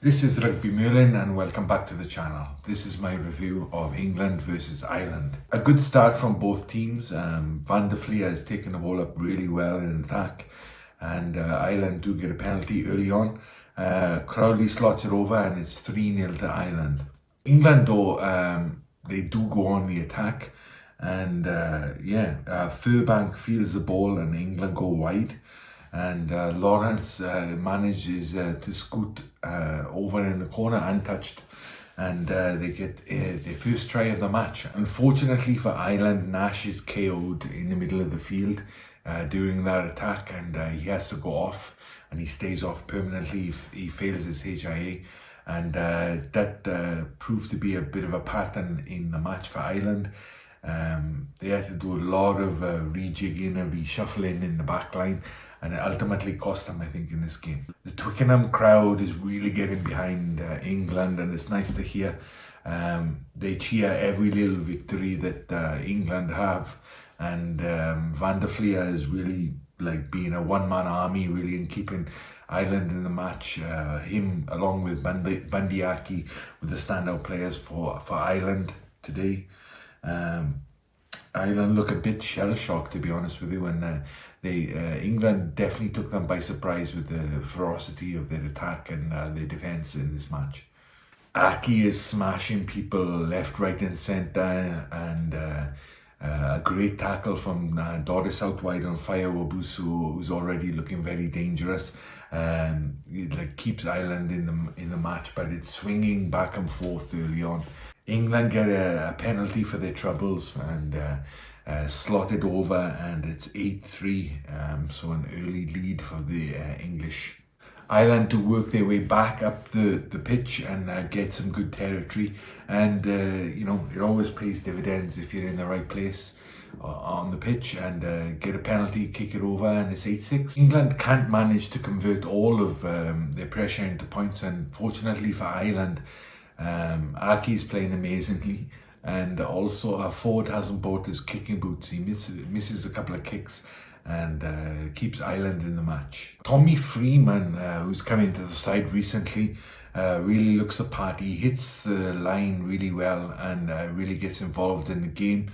This is Rugby Merlin and welcome back to the channel. This is my review of England versus Ireland. A good start from both teams. Van der Fleer has taken the ball up really well in attack and Ireland do get a penalty early on. Crowley slots it over and it's 3-0 to Ireland. England though, they do go on the attack and Furbank feels the ball and England go wide. And Lawrence manages to scoot over in the corner untouched, and they get their first try of the match. Unfortunately for Ireland, Nash is KO'd in the middle of the field during that attack, and he has to go off, and he stays off permanently if he fails his HIA. And that proved to be a bit of a pattern in the match for Ireland. They had to do a lot of rejigging and reshuffling in the back line, and it ultimately cost them, I think, in this game. The Twickenham crowd is really getting behind England, and it's nice to hear. They cheer every little victory that England have, and Van der Fleer is really like being a one-man army, really, in keeping Ireland in the match. Him, along with Bandiaki, were the standout players for Ireland today. Ireland look a bit shell-shocked, to be honest with you, and England definitely took them by surprise with the ferocity of their attack and their defence in this match. Aki is smashing people left, right and centre, and a great tackle from Doris out wide on Fire Wabusu, who's already looking very dangerous. It keeps Ireland in the match, but it's swinging back and forth early on. England get a penalty for their troubles and slotted over, and it's 8-3, so an early lead for the English. Ireland to work their way back up the pitch and get some good territory, and it always pays dividends if you're in the right place on the pitch and get a penalty, kick it over, and it's 8-6. England can't manage to convert all of their pressure into points, and fortunately for Ireland, Aki's playing amazingly, and also Ford hasn't bought his kicking boots. He misses a couple of kicks and keeps Ireland in the match. Tommy Freeman, who's come into the side recently, really looks the part. He hits the line really well and really gets involved in the game.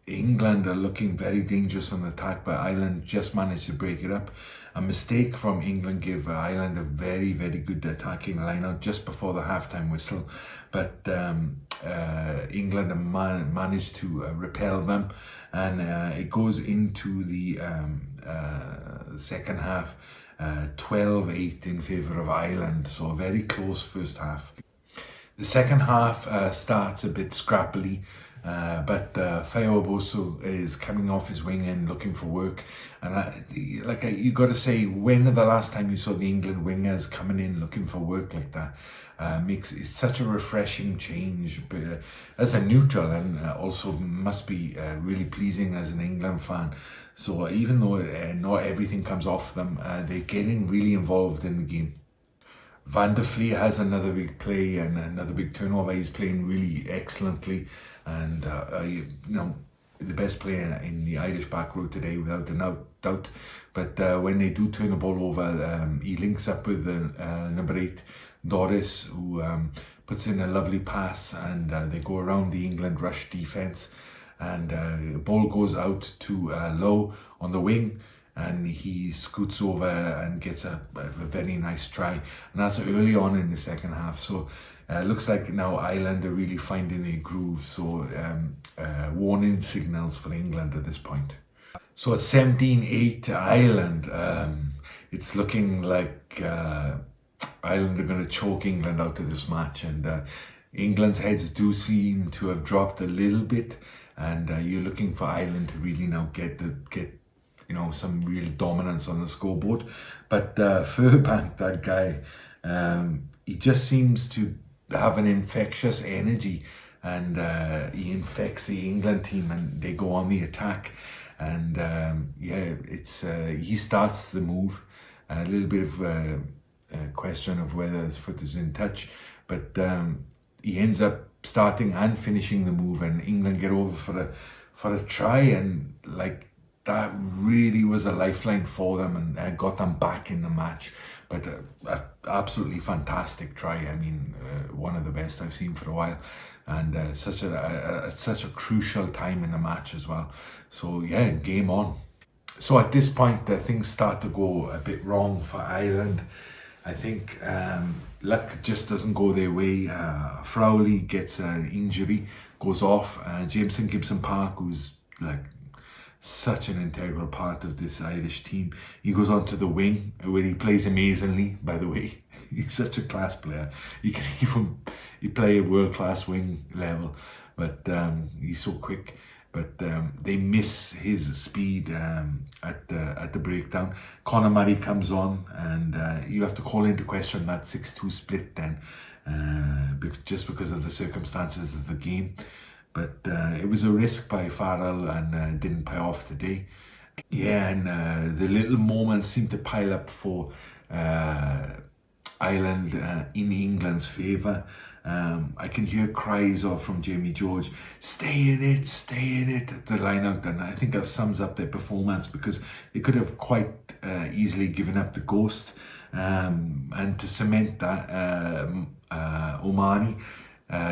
England are looking very dangerous on the attack, but Ireland just managed to break it up. A mistake from England gave Ireland a very, very good attacking lineup just before the halftime whistle, but England managed to repel them, and it goes into the second half 12-8 in favour of Ireland, so a very close first half. The second half starts a bit scrappily, but Fayoboso is coming off his wing and looking for work. And you got to say, when the last time you saw the England wingers coming in looking for work like that? It's such a refreshing change, but as a neutral, and also must be really pleasing as an England fan. So even though not everything comes off them, they're getting really involved in the game. Van der Fleer has another big play and another big turnover. He's playing really excellently, and the best player in the Irish back row today, without a doubt. But when they do turn the ball over, he links up with number 8, Doris, who puts in a lovely pass, and they go around the England rush defence, and the ball goes out to Lowe on the wing, and he scoots over and gets a very nice try, and that's early on in the second half. So looks like now Ireland are really finding their groove, so warning signals for England at this point. So at 17-8 to Ireland, it's looking like Ireland are going to choke England out of this match, and England's heads do seem to have dropped a little bit, and you're looking for Ireland to really now get some real dominance on the scoreboard. But Furbank, that guy, he just seems to have an infectious energy, and he infects the England team, and they go on the attack. And he starts the move. A little bit of a question of whether his foot is in touch, but he ends up starting and finishing the move, and England get over for a try, and that really was a lifeline for them and got them back in the match. But absolutely fantastic try. I mean, one of the best I've seen for a while, and such a crucial time in the match as well. So yeah, game on. So at this point, things start to go a bit wrong for Ireland. I think luck just doesn't go their way. Frowley gets an injury, goes off. Jameson Gibson Park, who's like such an integral part of this Irish team, he goes on to the wing where he plays amazingly. By the way, he's such a class player. He can even play a world class wing level, but he's so quick. But they miss his speed at the breakdown. Conor Murray comes on, and you have to call into question that 6-2 split then, just because of the circumstances of the game. But it was a risk by Farrell, and didn't pay off today. Yeah, and the little moments seem to pile up for Ireland in England's favour. I can hear cries from Jamie George, stay in it, at the line out, and I think that sums up their performance, because they could have quite easily given up the ghost. And to cement that, Omani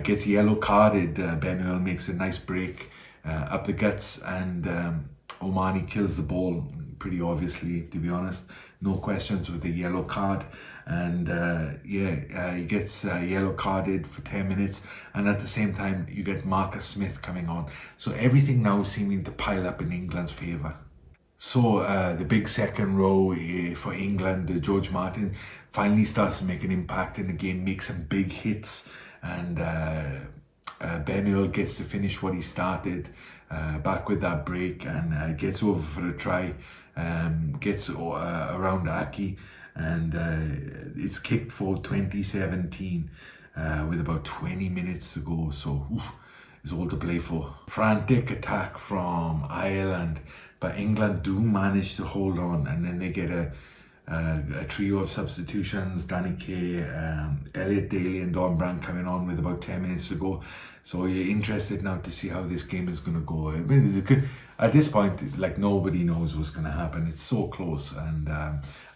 gets yellow carded. Ben Earl makes a nice break up the guts, and Omani kills the ball pretty obviously, to be honest. No questions with the yellow card. And he gets yellow carded for 10 minutes. And at the same time, you get Marcus Smith coming on. So everything now seeming to pile up in England's favour. So the big second row for England, George Martin, finally starts to make an impact in the game, makes some big hits. And Ben Earl gets to finish what he started, back with that break, and gets over for a try, gets around Aki, and it's kicked for 2017 with about 20 minutes to go. So it's all to play for. Frantic attack from Ireland, but England do manage to hold on, and then they get a trio of substitutions. Danny Kay, Elliot Daly and Don Brandt coming on with about 10 minutes to go. So you're interested now to see how this game is going to go. I mean, at this point, like, nobody knows what's going to happen. It's so close, and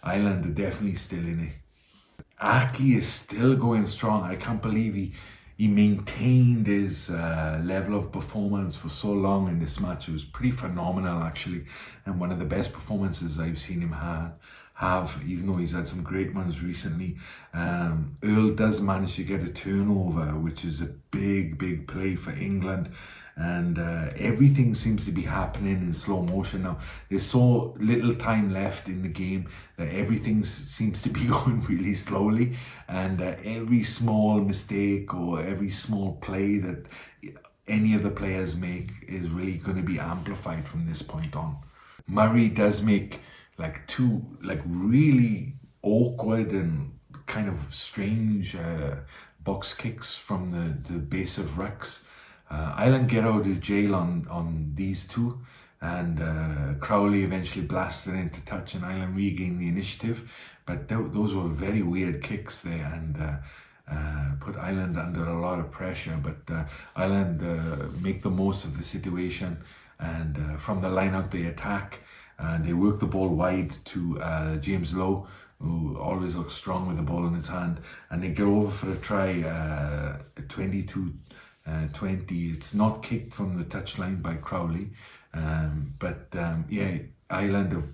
Ireland are definitely still in it. Aki is still going strong. I can't believe he maintained his level of performance for so long in this match. It was pretty phenomenal, actually, and one of the best performances I've seen him have, even though he's had some great ones recently. Earl does manage to get a turnover, which is a big play for England, and everything seems to be happening in slow motion now. There's so little time left in the game that everything seems to be going really slowly, and every small mistake or every small play that any of the players make is really going to be amplified from this point on. Murray does make two really awkward and kind of strange box kicks from the base of rucks. Ireland get out of jail on these two, and Crowley eventually blasted into touch, and Ireland regained the initiative. But those were very weird kicks there, and put Ireland under a lot of pressure. But Ireland make the most of the situation, and from the line out they attack. And they work the ball wide to James Lowe, who always looks strong with the ball in his hand, and they go over for a try, 22-20. It's not kicked from the touchline by Crowley, but Ireland have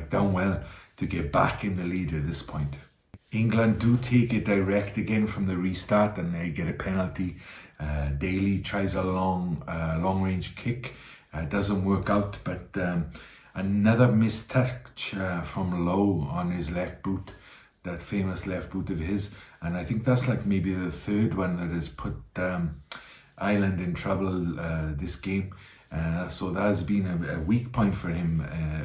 done well to get back in the lead at this point. England do take it direct again from the restart, and they get a penalty. Daly tries a long range kick, doesn't work out, but another missed touch from Lowe on his left boot, that famous left boot of his. And I think that's maybe the third one that has put Ireland in trouble this game. So that has been a weak point for him,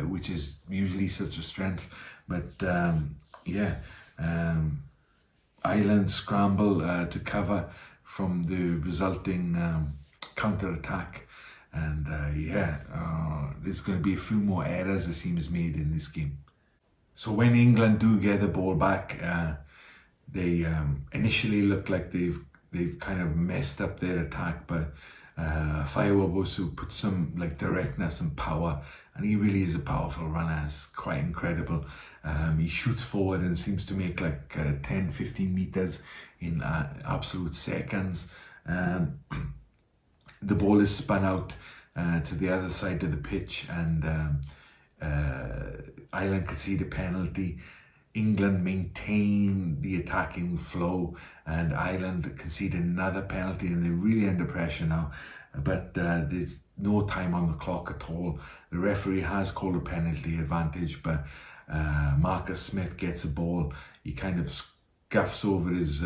which is usually such a strength. But Ireland scramble to cover from the resulting counter-attack. And there's going to be a few more errors, it seems, made in this game. So when England do get the ball back, they initially look like they've kind of messed up their attack, but Fayowabusu put some like directness and power, and he really is a powerful runner. It's quite incredible. He shoots forward and seems to make like 10-15 meters in absolute seconds. The ball is spun out to the other side of the pitch, and Ireland concede a penalty. England maintain the attacking flow, and Ireland concede another penalty, and they're really under pressure now. But there's no time on the clock at all. The referee has called a penalty advantage, but Marcus Smith gets a ball. He kind of scuffs over his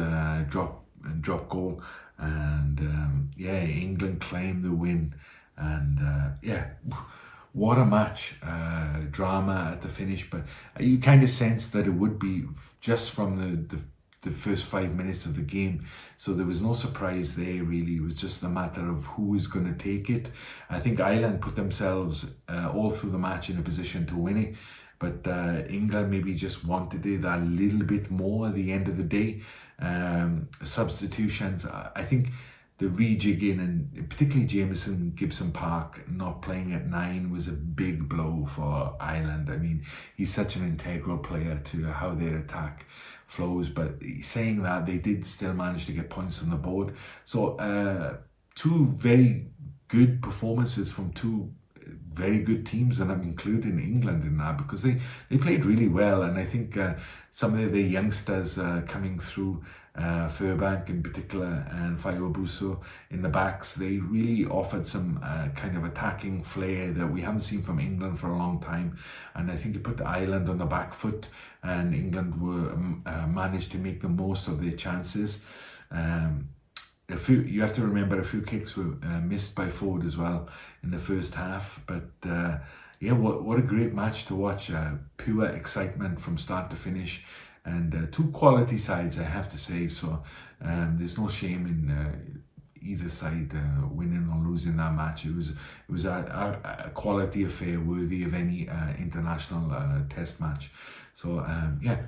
drop goal, and yeah, England claim the win. And yeah, what a match, drama at the finish, but you kind of sense that it would be just from the first 5 minutes of the game. So there was no surprise there, really. It was just a matter of who was going to take it. I think Ireland put themselves all through the match in a position to win it, but England maybe just wanted it a little bit more at the end of the day. Substitutions, I think the rejigging, and particularly Jameson Gibson Park not playing at 9 was a big blow for Ireland. I mean, he's such an integral player to how their attack flows, but saying that, they did still manage to get points on the board. So two very good performances from two very good teams, and I'm including England in that because they played really well. And I think some of the youngsters coming through, Furbank in particular and Fayowabusu in the backs, they really offered some kind of attacking flair that we haven't seen from England for a long time. And I think it put Ireland on the back foot, and England were managed to make the most of their chances. You have to remember a few kicks were missed by Ford as well in the first half, but yeah, what a great match to watch. Pure excitement from start to finish, and two quality sides, I have to say. So there's no shame in either side winning or losing that match. It was a quality affair worthy of any international test match. So yeah,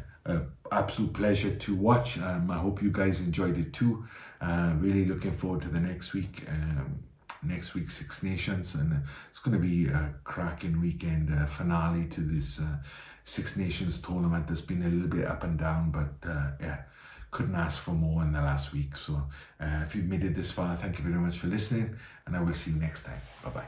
absolute pleasure to watch. I hope you guys enjoyed it too. Really looking forward to the next week. Next week's Six Nations, and it's going to be a cracking weekend finale to this Six Nations tournament that's been a little bit up and down, but yeah, couldn't ask for more in the last week. So if you've made it this far, thank you very much for listening, and I will see you next time. Bye bye.